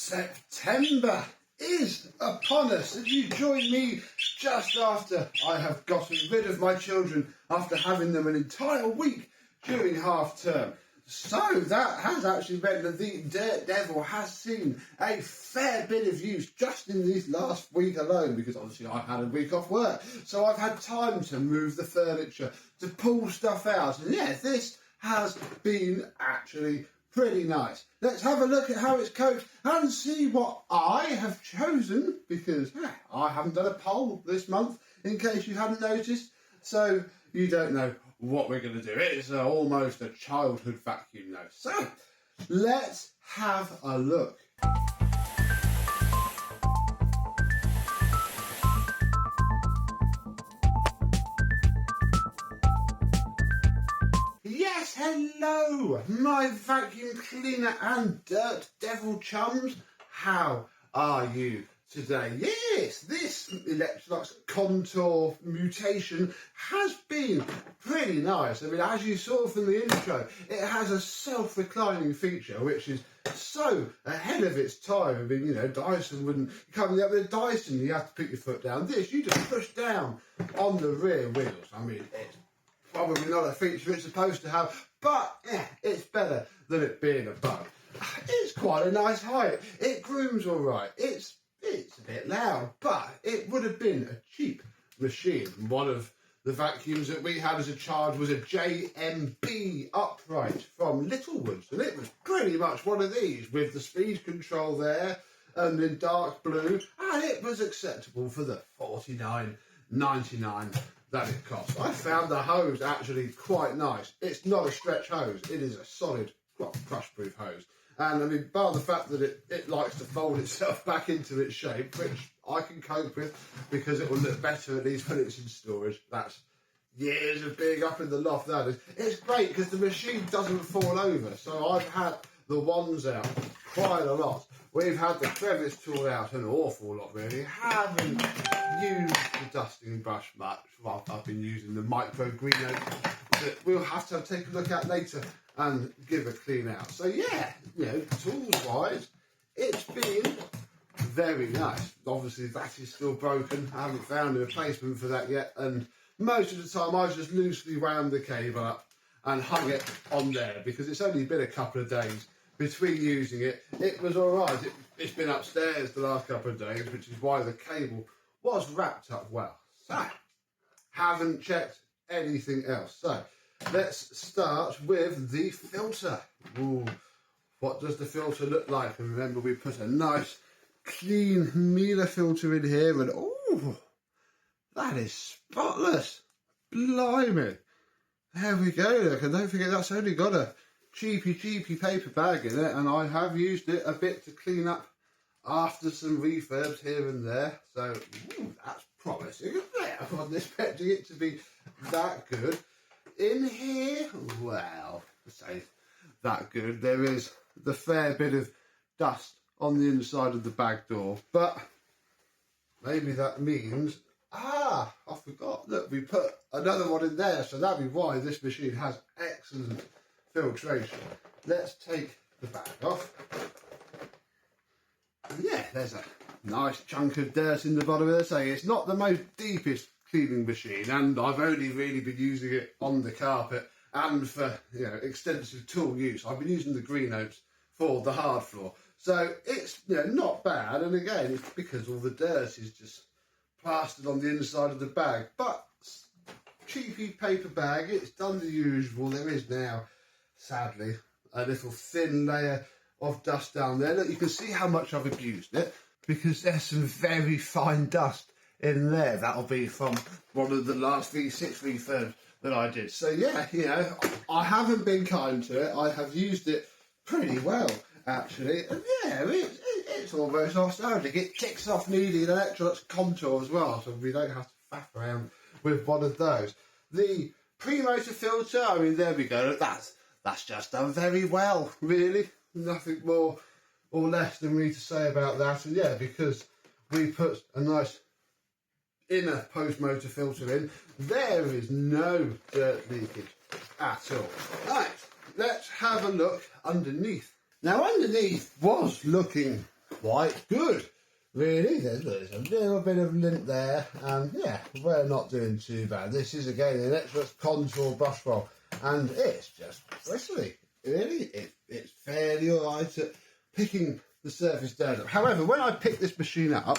September is upon us, and you join me just after I have gotten rid of my children after having them an entire week during half term. So that has actually meant that the Dirt Devil has seen a fair bit of use just in this last week alone, because obviously I've had a week off work. So I've had time to move the furniture, to pull stuff out. And yeah, this has been actually pretty nice. Let's have a look at how it's coached and see what I have chosen, because I haven't done a poll this month, in case you hadn't noticed. So you don't know what we're going to do. It's almost a childhood vacuum now. So let's have a look. Yes, hello, my vacuum cleaner and Dirt Devil chums. How are you today? Yes, this Electrolux Contour mutation has been pretty nice. I mean, as you saw from the intro, it has a self-reclining feature, which is so ahead of its time. I mean, you know, Dyson wouldn't come up with Dyson. You have to put your foot down. This, you just push down on the rear wheels. I mean, it's probably not a feature it's supposed to have, but yeah, it's better than it being a bug. It's quite a nice height. It grooms all right. It's a bit loud, but it would have been a cheap machine. One of the vacuums that we had as a child was a JMB upright from Littlewoods, and it was pretty much one of these with the speed control there and in dark blue, and it was acceptable for the $49.99 that it cost. I found the hose actually quite nice. It's not a stretch hose, it is a solid, well, crush-proof hose. And I mean, bar the fact that it likes to fold itself back into its shape, which I can cope with because it will look better at least when it's in storage. That's years of being up in the loft, that is. It's great because the machine doesn't fall over. So I've had the wands out quite a lot. We've had the crevice tool out an awful lot, really. Haven't used the dusting brush much. Well, I've been using the micro green oak that we'll have to take a look at later and give a clean out. So yeah, you know, tools wise, it's been very nice. Obviously that is still broken. I haven't found a replacement for that yet, and most of the time I just loosely wound the cable up and hung it on there because it's only been a couple of days between using it. It was all right. It's been upstairs the last couple of days, which is why the cable was wrapped up well. So haven't checked anything else. So let's start with the filter. Ooh, what does the filter look like? And remember, we put a nice clean Miele filter in here, and oh, that is spotless. Blimey. There we go. Look, and don't forget that's only got a cheapy paper bag in it, and I have used it a bit to clean up after some refurbs here and there. So ooh, that's promising, isn't it? I wasn't expecting it to be that good. In here, well, to say that good, there is the fair bit of dust on the inside of the bag door, but maybe that means, I forgot that we put another one in there, so that'd be why this machine has excellent filtration. Let's take the bag off. And yeah, there's a nice chunk of dirt in the bottom of it. Say it's not the most deepest cleaning machine, and I've only really been using it on the carpet and for, you know, extensive tool use. I've been using the green oaks for the hard floor, so it's, you know, not bad. And again, it's because all the dirt is just plastered on the inside of the bag. But cheapy paper bag, it's done the usual. There is now, sadly, a little thin layer of dust down there. Look, you can see how much I've abused it because there's some very fine dust in there. That'll be from one of the last V6 refurbs that I did. So yeah, you know, I haven't been kind to it. I have used it pretty well, actually. And yeah, it's almost nostalgic. It ticks off needing an Electrolux Contour as well, so we don't have to faff around with one of those. The pre-motor filter, I mean, there we go. That's just done very well, really. Nothing more or less than me to say about that. And yeah, because we put a nice inner post-motor filter in, there is no dirt leakage at all. Right, let's have a look underneath. Now, underneath was looking, quite good. Really, there's a little bit of lint there, and yeah, we're not doing too bad. This is again the Electrolux contour brush roll, and it's just bristly. Really, it's fairly alright at picking the surface down. However, when I pick this machine up,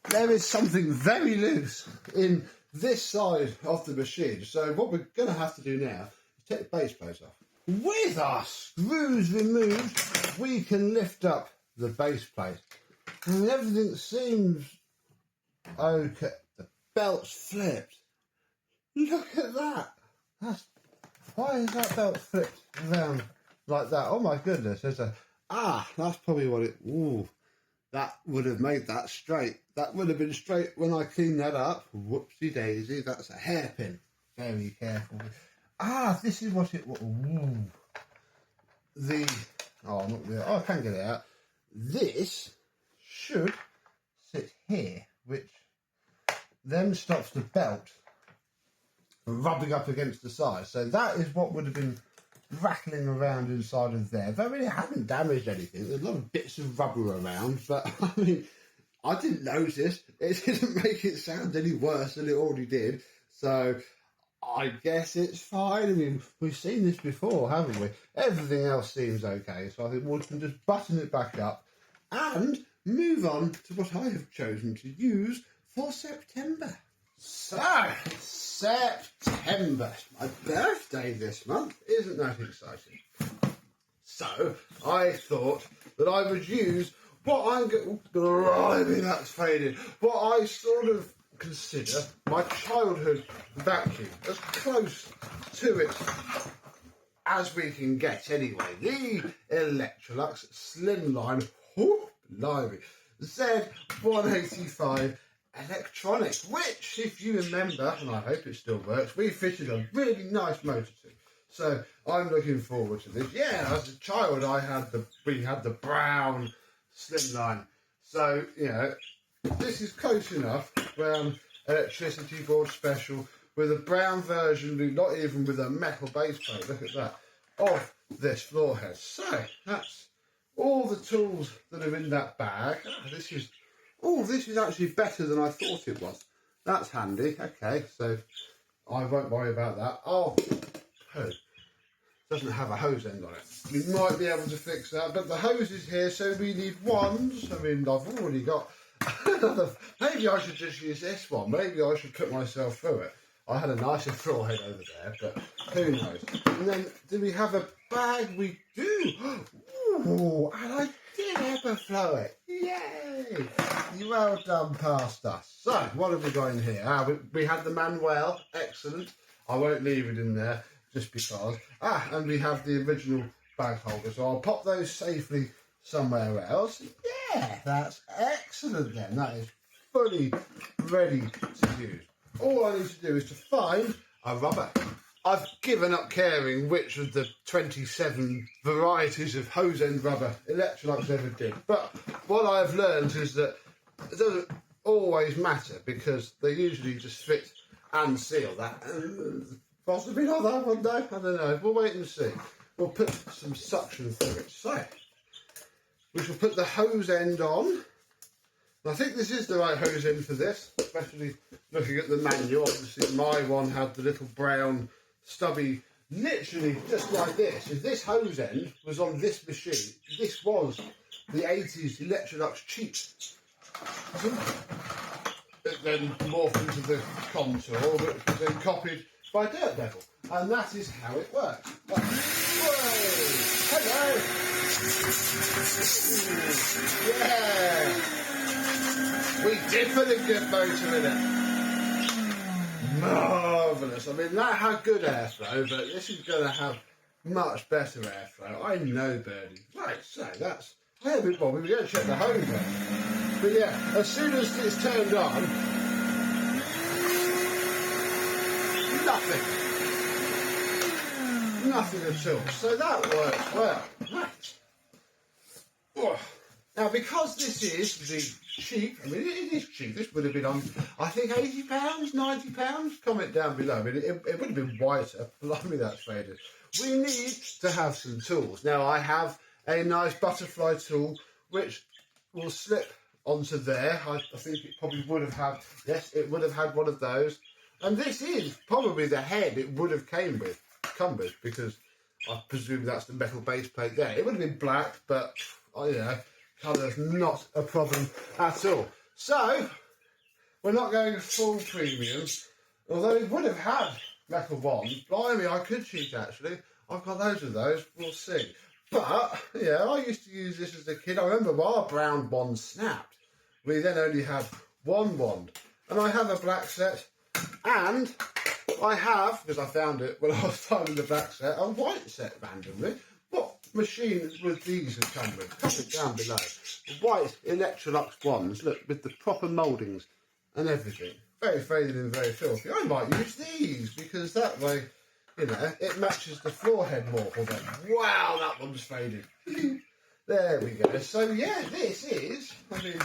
there is something very loose in this side of the machine. So what we're going to have to do now is take the base plate off. With our screws removed, we can lift up the base plate. And everything seems okay. The belt's flipped. Look at that. Why is that belt flipped around like that? Oh my goodness, there's that's probably what it, that would have made that straight. That would have been straight when I cleaned that up. Whoopsie daisy, that's a hairpin. Very careful. This is what it was. I can't get it out. This should sit here, which then stops the belt rubbing up against the side. So that is what would have been rattling around inside of there. Though it hadn't damaged anything. There's a lot of bits of rubber around, but I mean, I didn't notice. It didn't make it sound any worse than it already did. So I guess it's fine. I mean, we've seen this before, haven't we? Everything else seems okay. So I think we can just button it back up and move on to what I have chosen to use for September. So, September, my birthday this month. Isn't that exciting? So, I thought that I would use what I'm going to... Blimey, that's faded. What I sort of consider my childhood vacuum, as close to it as we can get anyway. The Electrolux Slimline, blimey, Z185 electronic, which, if you remember, and I hope it still works, we fitted a really nice motor to. So I'm looking forward to this. Yeah, as a child, we had the brown Slimline. So, you know, this is close enough. Brown electricity board special with a brown version, not even with a metal base plate. Look at that, of this floor head. So that's all the tools that are in that bag. This is actually better than I thought it was. That's handy. Okay, so I won't worry about that. Doesn't have a hose end on it. We might be able to fix that, but the hose is here, so we need wands. I mean, I've already got another. Maybe I should just use this one. Maybe I should put myself through it. I had a nicer floor head over there, but who knows? And then, do we have a bag? We do. Ooh, and I did overflow it. Yay! Well done, Pastor. So, what have we got in here? We had the manual. Excellent. I won't leave it in there just because. And we have the original bag holder. So I'll pop those safely somewhere else. Yeah, that's excellent then. That is fully ready to use. All I need to do is to find a rubber. I've given up caring which of the 27 varieties of hose end rubber Electrolux ever did. But what I've learned is that it doesn't always matter because they usually just fit and seal that. Possibly not that one though, I don't know. We'll wait and see. We'll put some suction through it. So, we shall put the hose end on. I think this is the right hose end for this, especially looking at the manual. Obviously my one had the little brown stubby, literally just like this. If this hose end was on this machine, this was the 80s Electrolux cheap. It then morphed into the contour, which was then copied by Dirt Devil. And that is how it works. But, whoa! Hello! Yeah! We did put a good motor in it. Marvellous. I mean, that had good airflow, but this is going to have much better airflow. I know, Birdie. Right, so that's... We're going to check the hose on. But yeah, as soon as it's turned on, nothing at all. So that works well. Right. Oh. Now, because this is the cheap, I mean, it is cheap. This would have been on, I think, £80, £90. Comment down below. I mean, it would have been whiter. Blimey, that's faded. we need to have some tools. Now I have a nice butterfly tool which will slip onto there. I think it probably would have had, yes, it would have had one of those. And this is probably the head it would have come with, because I presume that's the metal base plate there. It would have been black, but you know, colour's not a problem at all. So we're not going full premium, although it would have had metal wands. Blimey, I could cheat actually. I've got loads of those, we'll see. But, yeah, I used to use this as a kid. I remember our brown wand snapped. We then only had one wand. And I have a black set, and I have, because I found it when I was tiling the black set, a white set randomly. What machine would these have come with? Comment down below. White Electrolux ones, look, with the proper mouldings and everything. Very faded and very filthy. I might use these, because that way, you know, it matches the floor head more. Although, wow, that one's faded. There we go. So, yeah, this is, I mean,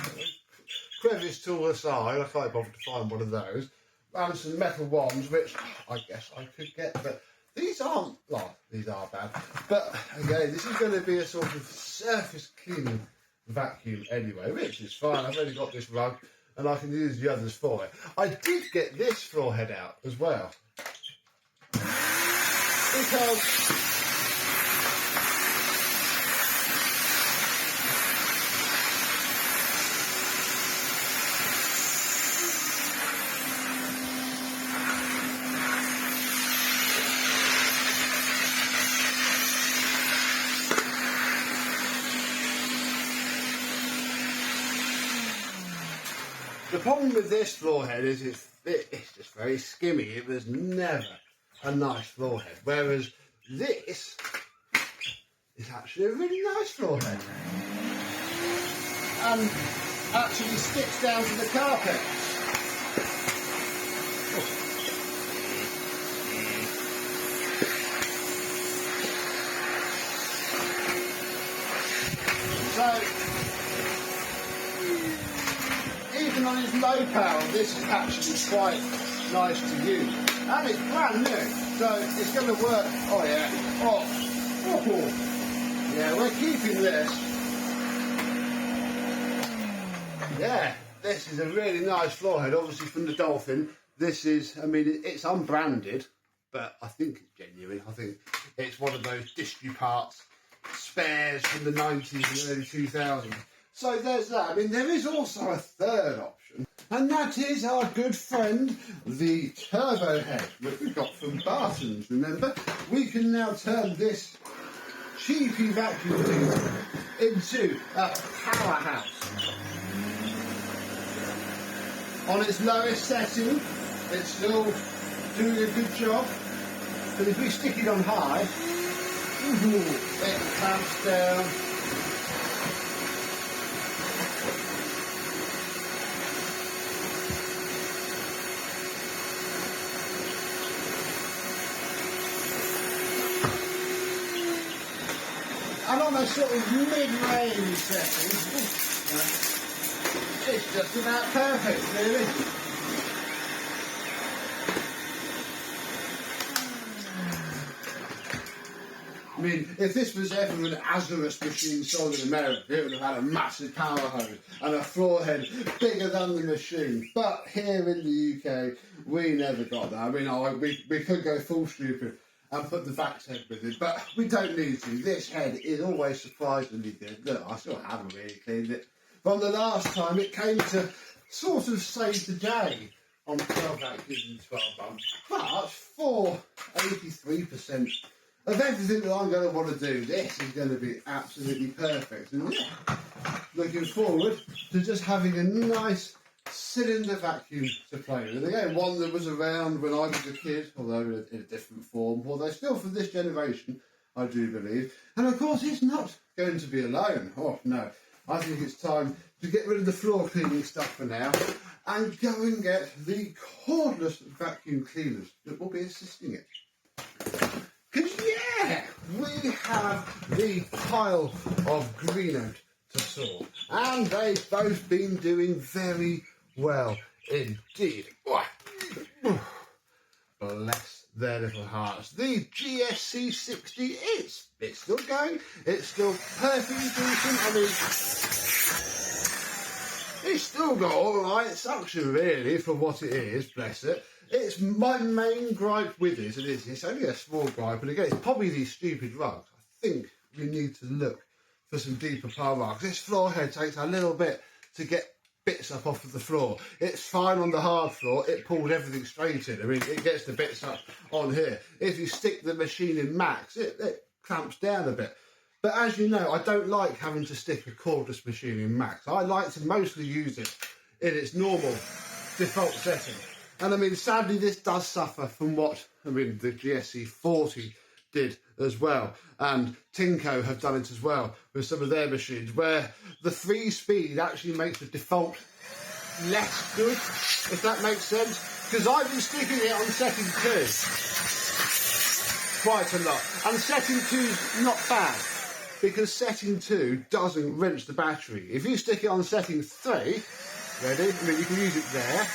crevice tool aside, I can't bother to find one of those. And some metal wands, which I guess I could get, but these aren't, well, these are bad. But, again, this is going to be a sort of surface cleaning vacuum anyway, which is fine. I've only got this rug, and I can use the others for it. I did get this floor head out as well. Because the problem with this floor head is it's just very skimmy. It was never a nice floor head, whereas this is actually a really nice floor head and actually sticks down to the carpet. So even on its low power, this is actually quite nice to use. And it's brand new, so it's going to work. Oh yeah, oh, yeah, we're keeping this. Yeah, this is a really nice floor head, obviously from the Dolphin. This is, I mean, it's unbranded, but I think it's genuine. I think it's one of those DistriParts spares from the 90s and early 2000s. So there's that. I mean, there is also a third option, and that is our good friend, the turbo head, that we got from Barton's, remember? We can now turn this cheapy vacuum cleaner into a powerhouse. On its lowest setting, it's still doing a good job, but if we stick it on high, it clamps down. And on a sort of mid-range setting, it's just about perfect, really. I mean, if this was ever an Azurus machine sold in America, it would have had a massive power hose and a floor head bigger than the machine. But here in the UK, we never got that. I mean, we could go full stupid and put the Vacs head with it, but we don't need to. This head is always surprisingly good. Look, I still haven't really cleaned it. From the last time, it came to sort of save the day on 12 vacuums in 12 months. But for 83% of everything that I'm going to want to do, this is going to be absolutely perfect. And yeah, looking forward to just having a nice cylinder vacuum to play with. And again, one that was around when I was a kid, although in a different form, although still from this generation, I do believe. And of course, it's not going to be alone. Oh no, I think it's time to get rid of the floor cleaning stuff for now and go and get the cordless vacuum cleaners that will be assisting it. Because yeah, we have the pile of green oak to sort, and they've both been doing very well indeed. Bless their little hearts. The GSC 60, it's still going. It's still perfectly decent. I mean, it's still got all right suction, really, for what it is, bless it. It's my main gripe with it, it's only a small gripe, but again, it's probably these stupid rugs. I think we need to look for some deeper pile rugs. This floor head takes a little bit to get bits up off of the floor. It's fine on the hard floor, it pulls everything straight in. I mean, it gets the bits up on here. If you stick the machine in max, it clamps down a bit. But as you know, I don't like having to stick a cordless machine in max. I like to mostly use it in its normal default setting. And I mean, sadly, this does suffer from what, I mean, the GSC 40 did as well. And Tinko have done it as well with some of their machines, where the 3-speed actually makes the default less good, if that makes sense. Because I've been sticking it on setting 2 quite a lot. And setting 2's not bad, because setting 2 doesn't rinse the battery. If you stick it on setting 3, ready? I mean, you can use it there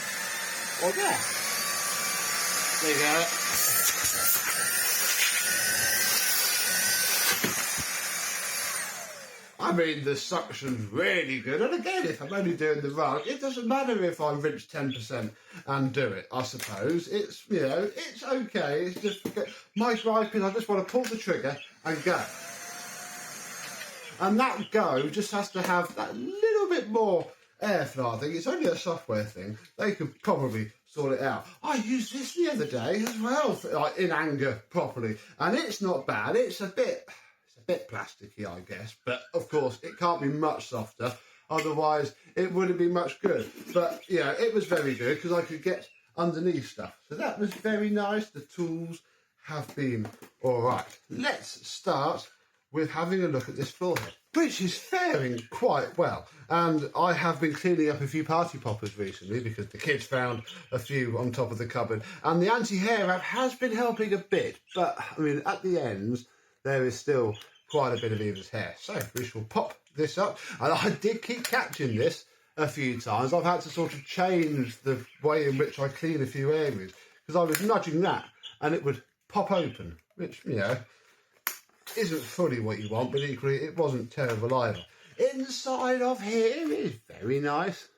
or there. There you go. I mean, the suction's really good. And again, if I'm only doing the rug, it doesn't matter if I rinse 10% and do it, I suppose. It's, you know, it's okay. It's just, my gripe is I just want to pull the trigger and go. And that go just has to have that little bit more airflow. I think it's only a software thing. They could probably sort it out. I used this the other day as well, like in anger properly, and it's not bad. It's a bit plasticky, I guess, but of course it can't be much softer. Otherwise, it wouldn't be much good. But yeah, it was very good because I could get underneath stuff. So that was very nice. The tools have been all right. Let's start with having a look at this floor head, which is faring quite well. And I have been cleaning up a few party poppers recently because the kids found a few on top of the cupboard. And the anti-hair wrap has been helping a bit, but I mean, at the ends, there is still quite a bit of Eva's hair. So we shall pop this up. And I did keep catching this a few times. I've had to sort of change the way in which I clean a few areas because I was nudging that and it would pop open, which, you know, isn't fully what you want, but equally it wasn't terrible either. Inside of here is very nice,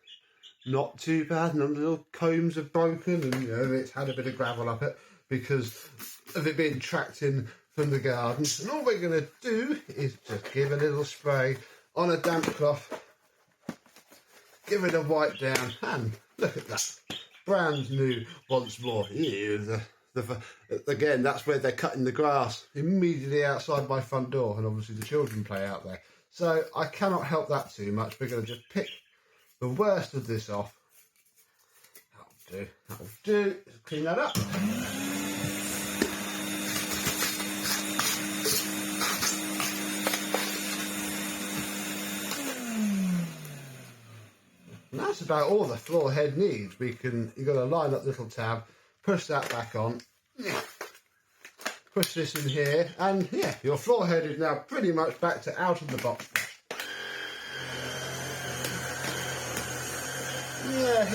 not too bad. None of the little combs are broken, and you know it's had a bit of gravel up it because of it being tracked in from the garden. And all we're going to do is just give a little spray on a damp cloth, give it a wipe down, and look at that, brand new once more. Ew, again, that's where they're cutting the grass immediately outside my front door, and obviously the children play out there. So I cannot help that too much. We're going to just pick the worst of this off. That'll do. Let's clean that up. And that's about all the floor head needs. You've got to line up the little tab, push that back on, push this in here, and yeah, your floor head is now pretty much back to out of the box. Yeah, it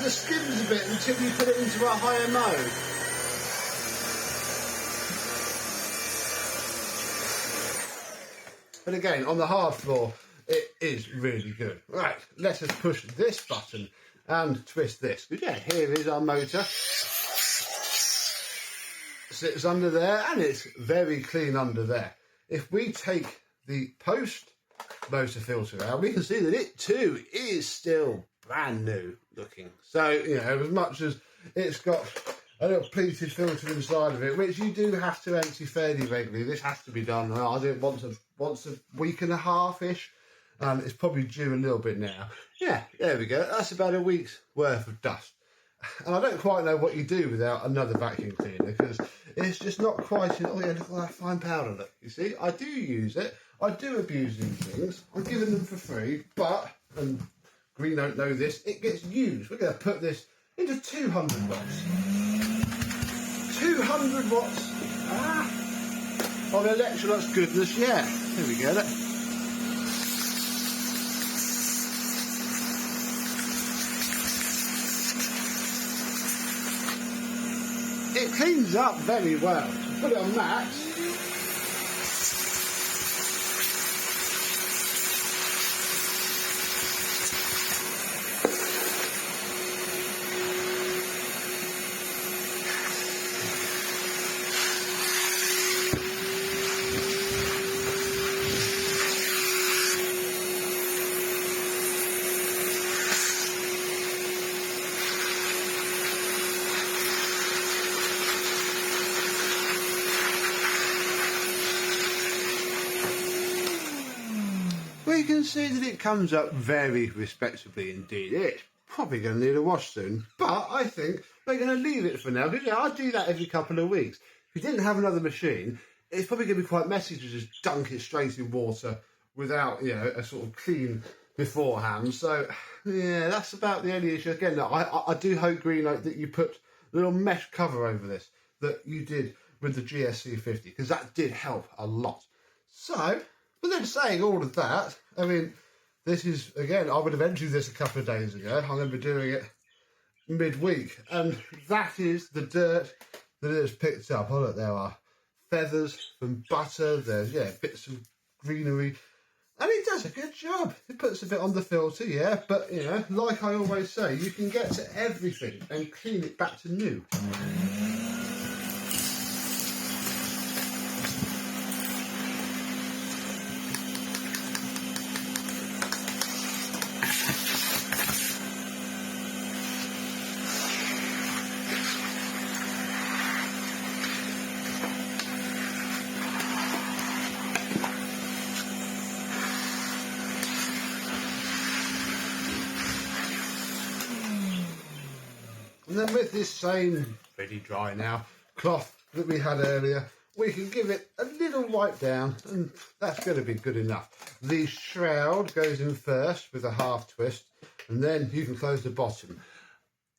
just skims a bit until you put it into a higher mode. But again, on the hard floor, it is really good. Right, let us push this button and twist this. Yeah, here is our motor. Sits under there, and it's very clean under there. If we take the post motor filter out, we can see that it too is still brand new looking. So, you know, as much as it's got a little pleated filter inside of it, which you do have to empty fairly regularly. This has to be done. I do it once a week and a half-ish. And it's probably due a little bit now. Yeah, there we go. That's about a week's worth of dust. And I don't quite know what you do without another vacuum cleaner, because it's just not quite... Oh, yeah, look at that fine powder, look. You see, I do use it. I do abuse these things. I'm giving them for free, but, and Green don't know this, it gets used. We're going to put this into 200 watts. 200 watts of Electrolux goodness, yeah. Here we go, look. cleans up very well. Put it on max. You can see that it comes up very respectably indeed. It's probably going to need a wash soon, but I think we're going to leave it for now, because I do that every couple of weeks. If you didn't have another machine, it's probably going to be quite messy to just dunk it straight in water without, you know, a sort of clean beforehand. So yeah, that's about the only issue. Again, I do hope, Green Oak, that you put a little mesh cover over this that you did with the GSC50, because that did help a lot. So, but then saying all of that, I mean, this is, again, I would have entered this a couple of days ago. I remember doing it midweek, and that is the dirt that it has picked up. Oh, look, there are feathers from butter. There's, yeah, bits of greenery, and it does a good job. It puts a bit on the filter, yeah, but, you know, like I always say, you can get to everything and clean it back to new. And then with this same, pretty dry now, cloth that we had earlier, we can give it a little wipe down, and that's going to be good enough. The shroud goes in first with a half twist, and then you can close the bottom.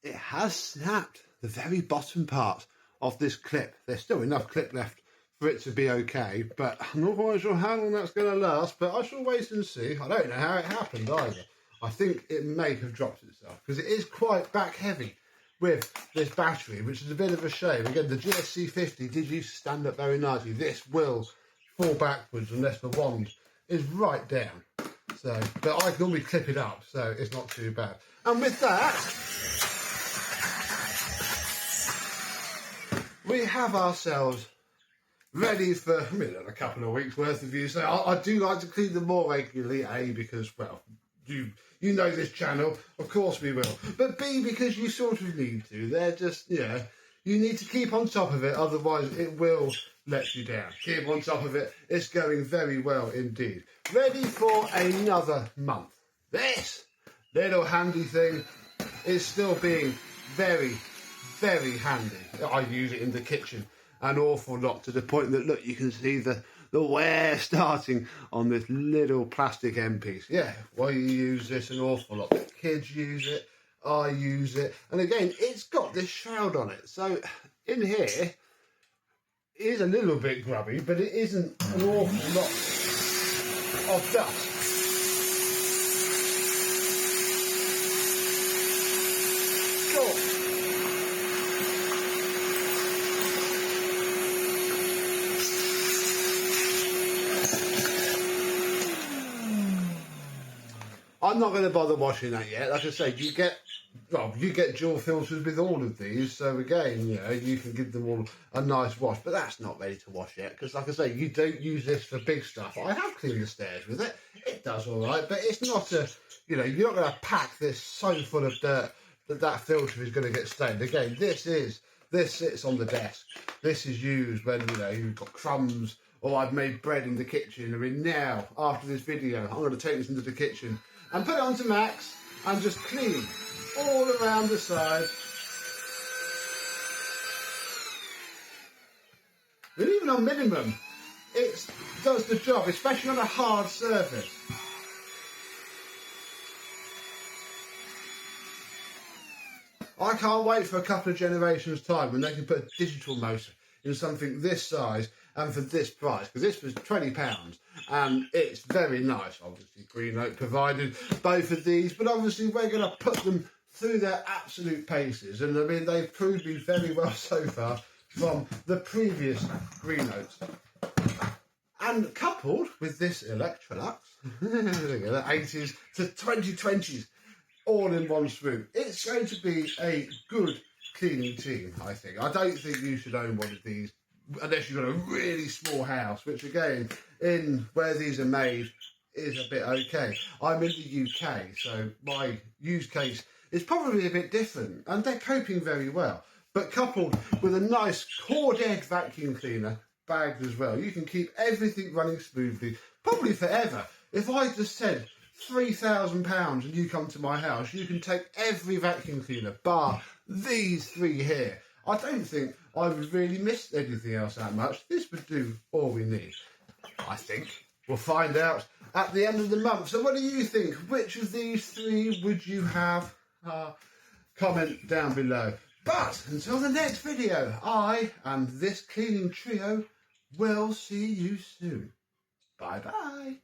It has snapped the very bottom part of this clip. There's still enough clip left for it to be okay, but I'm not quite sure how long that's going to last, but I shall wait and see. I don't know how it happened either. I think it may have dropped itself, because it is quite back heavy with this battery, which is a bit of a shame. Again, the GSC50 did used to stand up very nicely. This will fall backwards unless the wand is right down. So, but I can normally clip it up, so it's not too bad. And with that, we have ourselves ready for a couple of weeks worth of use. So I do like to clean them more regularly, A, because, well, you know this channel, of course we will. But B, because you sort of need to. They're just, you know, you need to keep on top of it, otherwise it will let you down. Keep on top of it. It's going very well indeed. Ready for another month. This little handy thing is still being very, very handy. I use it in the kitchen an awful lot, to the point that, look, you can see the wear starting on this little plastic end piece. Yeah, well, you use this an awful lot. The kids use it, I use it, and again, it's got this shroud on it. So in here, it is a little bit grubby, but it isn't an awful lot of dust. Cool. I'm not going to bother washing that yet. Like I say, you get dual filters with all of these, so again, you know, you can give them all a nice wash, but that's not ready to wash yet, because like I say, you don't use this for big stuff. I have cleaned the stairs with it. It does all right, but it's not a, you know, you're not going to pack this so full of dirt that filter is going to get stained. Again, this sits on the desk. This is used when, you know, you've got crumbs, or I've made bread in the kitchen. I mean, now, after this video, I'm going to take this into the kitchen and put it onto max and just clean all around the side. And even on minimum, it does the job, especially on a hard surface. I can't wait for a couple of generations' time when they can put a digital motor in something this size and for this price, because this was £20 and it's very nice. Obviously, Green Oak provided both of these, but obviously we're going to put them through their absolute paces, and I mean, they've proved me very well so far. from the previous green notes. And coupled with this Electrolux, 80s to 2020s, all in one swoop, it's going to be a good cleaning team, I think. I don't think you should own one of these unless you've got a really small house, which again, in where these are made, is a bit okay. I'm in the UK, so my use case is probably a bit different, and they're coping very well. But coupled with a nice cord-edge vacuum cleaner, bagged as well, you can keep everything running smoothly, probably forever. If I just said £3,000 and you come to my house, you can take every vacuum cleaner, bar these three here. I don't think I would really miss anything else that much. This would do all we need, I think. We'll find out at the end of the month. So what do you think? Which of these three would you have? Comment down below. But until the next video, I and this cleaning trio will see you soon. Bye bye.